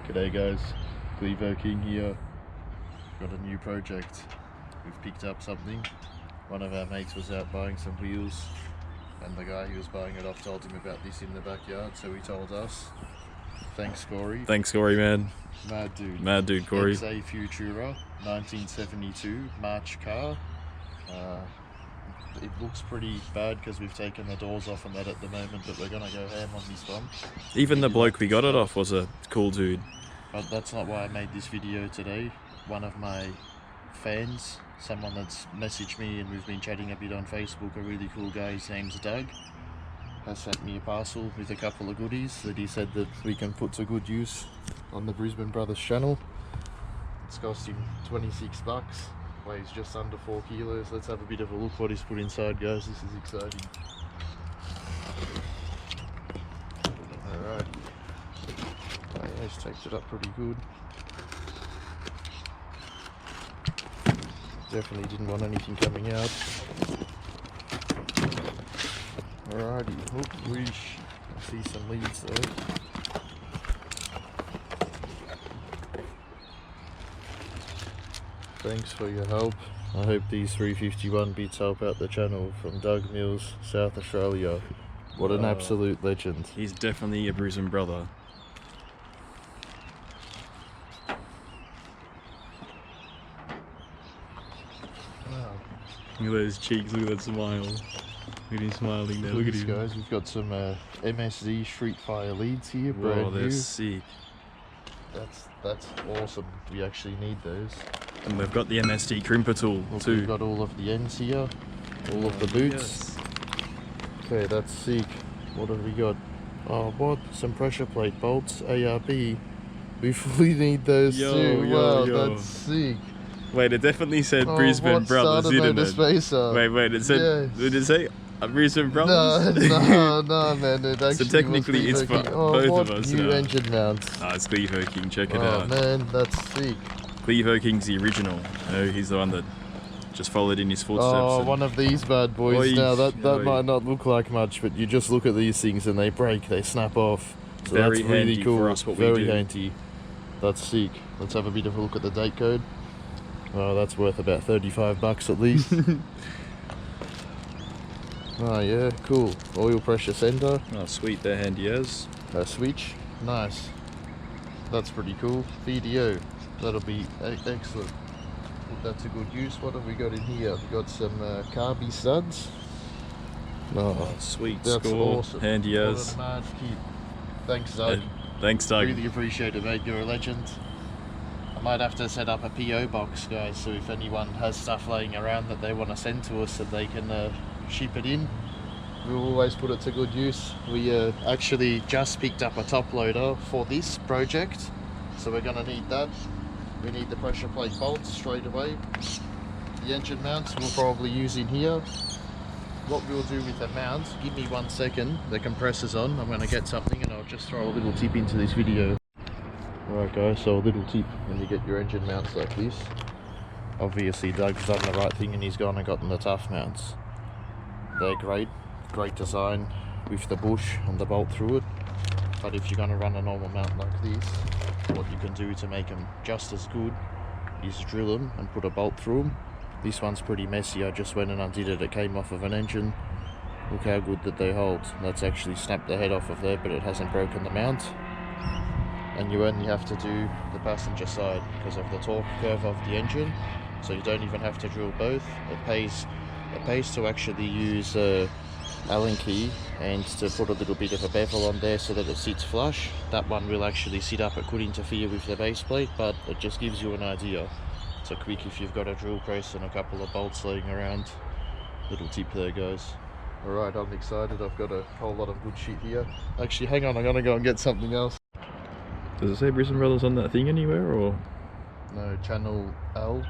G'day guys, Clevo King here. Got a new project. We've picked up something. One of our mates was out buying some wheels and the guy he was buying it off told him about this in the backyard, so he told us. Thanks Corey. Thanks Corey, man. Mad dude. Mad dude, Corey. XA Futura 1972 March car. It looks pretty bad because we've taken the doors off and that at the moment, but we're gonna go ham on this one. Even the bloke we got it off was a cool dude. But that's not why I made this video today. One of my fans, someone that's messaged me and we've been chatting a bit on Facebook, a really cool guy, his name's Doug, has sent me a parcel with a couple of goodies that he said that we can put to good use on the Brisbane Brothers channel. It's cost him 26 bucks. Weighs just under 4 kilos. Let's have a bit of a look what he's put inside, guys. This is exciting. Alright. Oh, yeah, he's taped it up pretty good. Definitely didn't want anything coming out. Alrighty. Oh, whoosh. I see some leads there. Thanks for your help. I hope these 351 bits help out the channel. From Doug Mills, South Australia. What an absolute legend. He's definitely a Brisbane brother. Wow. Look at those cheeks, look at that smile. Look at him smiling there, look at him. Guys, we've got some MSZ Street Fire leads here, brand Whoa, they're new. sick. That's awesome. We actually need those. And we've got the MSD crimper tool Look, too. we've got all of the ends here, all of the boots. Yes. Okay, that's sick. What have we got? Oh, what? Some pressure plate bolts, ARB. We fully need those too. Wow, that's sick. Wait, it definitely said Brisbane Brothers, didn't it? Wait, it said, yes. Did it say Brisbane Brothers? No, man, it actually so technically it's for both of us new now. Engine mounts. Ah, it's Clevo King, check it out. Oh man, that's sick. Clevo King's the original. Oh, he's the one that just followed in his footsteps. Oh, one of these bad boys. Oi, now that might not look like much, but you just look at these things and they break, they snap off. So very that's really handy cool. for us, what very we do. handy. That's sick. Let's have a bit of a look at the date code. Oh, that's worth about 35 bucks at least. Oh yeah, cool. Oil pressure sensor. Oh sweet, they're handy as. A switch. Nice. That's pretty cool. VDO. That'll be excellent. Put that to good use. What have we got in here? We've got some carby studs. Oh, sweet. That's Score. awesome. Handy as. What a mad kid. Thanks, Doug. Thanks, Doug. Really appreciate it, mate. You're a legend. I might have to set up a PO box, guys, so if anyone has stuff laying around that they want to send to us, that they can ship it in. We'll always put it to good use. We actually just picked up a top loader for this project, so we're going to need that. We need the pressure plate bolts straight away. The engine mounts we'll probably use in here. What we'll do with the mount, give me 1 second, the compressor's on, I'm going to get something and I'll just throw a little tip into this video. Alright guys, so a little tip when you get your engine mounts like this. Obviously Doug's done the right thing and he's gone and gotten the tough mounts. They're great design with the bush and the bolt through it. But if you're going to run a normal mount like this, what you can do to make them just as good is drill them and put a bolt through them. This one's pretty messy, I just went and undid it, it came off of an engine. Look how good that they hold. That's actually snapped the head off of there, but it hasn't broken the mount. And you only have to do the passenger side because of the torque curve of the engine, so you don't even have to drill both. It pays to actually use a Allen key and to put a little bit of a bevel on there so that it sits flush. That one will actually sit up, it could interfere with the base plate, but it just gives you an idea. It's a quick if you've got a drill press and a couple of bolts laying around. Little tip there, guys. Alright, I'm excited, I've got a whole lot of good shit here. Actually, hang on, I'm gonna go and get something else. Does it say Brisbane Brothers on that thing anywhere, or? No, channel L.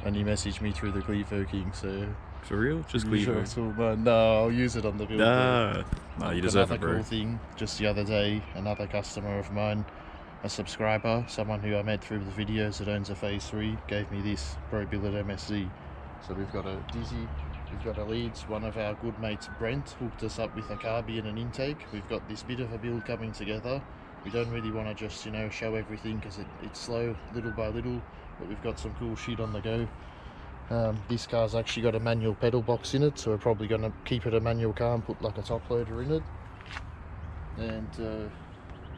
And he messaged me through the Clevo King, so... For real? Just Clevo? Sure, no, I'll use it on the build. Nah, you deserve it, bro. Another cool thing, just the other day, another customer of mine, a subscriber, someone who I met through the videos that owns a Phase 3, gave me this Pro Billet MSZ. So we've got a Dizzy, we've got a Leeds, one of our good mates, Brent, hooked us up with a carby and an intake. We've got this bit of a build coming together. we don't really want to just, you know, show everything because it's slow, little by little, but we've got some cool shit on the go. This car's actually got a manual pedal box in it, so we're probably going to keep it a manual car and put like a top loader in it. And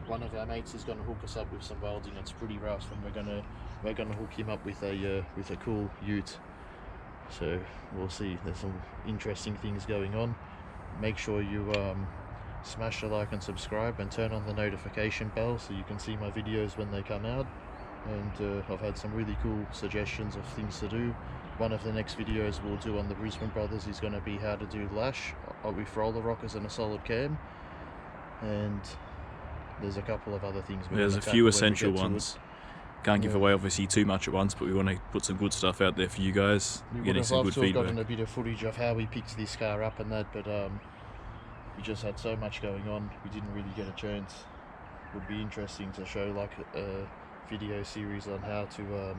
one of our mates is going to hook us up with some welding. It's pretty rough, and we're gonna hook him up with a cool ute. So we'll see. There's some interesting things going on. Make sure you smash the like and subscribe, and turn on the notification bell so you can see my videos when they come out. And I've had some really cool suggestions of things to do. One of the next videos we'll do on the Brisbane Brothers is going to be how to do lash with roller rockers and a solid cam. And there's a couple of other things. There's a few essential ones. Can't give away obviously too much at once, but we want to put some good stuff out there for you guys. Getting some good feedback. I've gotten a bit of footage of how we picked this car up and that, but we just had so much going on, we didn't really get a chance. It would be interesting to show like a video series on how to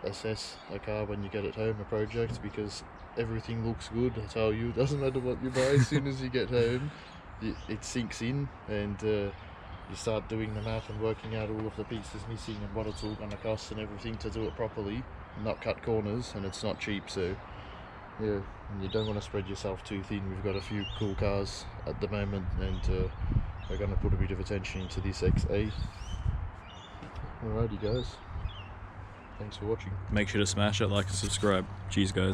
assess a car when you get it home, a project, because everything looks good. I tell you, it doesn't matter what you buy, as soon as you get home it sinks in, and you start doing the math and working out all of the pieces missing and what it's all going to cost and everything to do it properly, not cut corners, and it's not cheap. So yeah, and you don't want to spread yourself too thin. We've got a few cool cars at the moment, and we're going to put a bit of attention into this XA. Alrighty guys, thanks for watching. Make sure to smash that like and subscribe. Cheers guys.